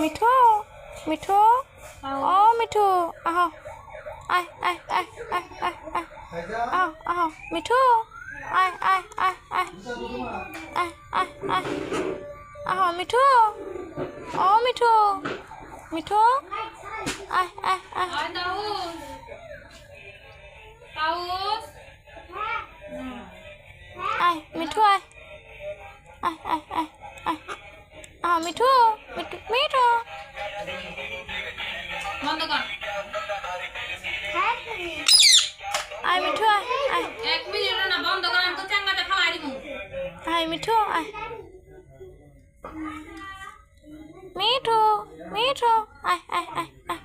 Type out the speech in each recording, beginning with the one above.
মিঠু মিঠু ও মিঠু আহ আয় আয় আয় আয় আয় আয় আহ আহ মিঠু আয় আয় আয় আয় আয় আয় আয় আহ মিঠু ও মিঠু মিঠু আয় আয় আয় আয় মিঠু আয় আয় আয় আয় আয় আহ মিঠু মিঠু মিঠু আয় মিঠু আয় আয় 1 মিনিট না বন্ধ কর আমি তো চাঙ্গাতে ফালাই দিমু আয় মিঠু আয় মিঠু মিঠু আয় আয় আয় আয়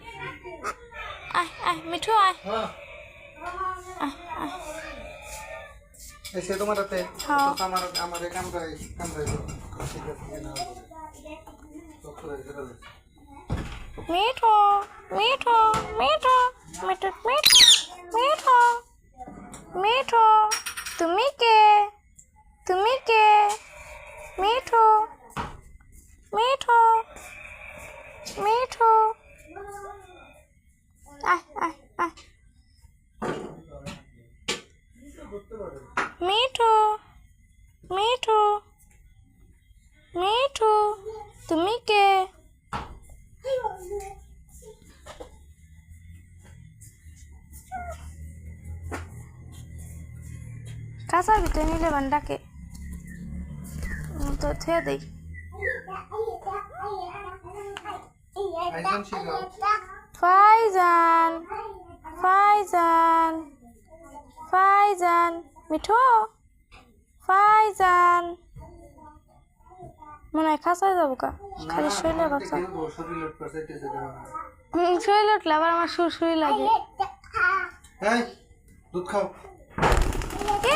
আয় আয় মিঠু আয় আয় আয় এসে তোমার হাতে হ্যাঁ। তো আমার কামড়াই ঠিক আছে না তো করে দিতে মিঠু মিঠু মিঠু মিঠু মিঠু মিঠু মিঠু তুমি কে মিঠু মিঠু মিঠু আয় আয় আয় মিঠু মিঠু মিঠু তুমি কে কাঁচার ভিতরে নিলে বান্ডাকে তো থুয়ে দেই আইসন ছিল ফাইজান ফাইজান ফাইজান মিঠু ফাইজান মনে হয় খাঁচায় যাবো কা খালি শরীরে বাচ্চা শরীর লট পাশাইতেছে দেখো শরীরে উঠলে আবার আমার সুরসুরি লাগে এই দুধ খাও কি?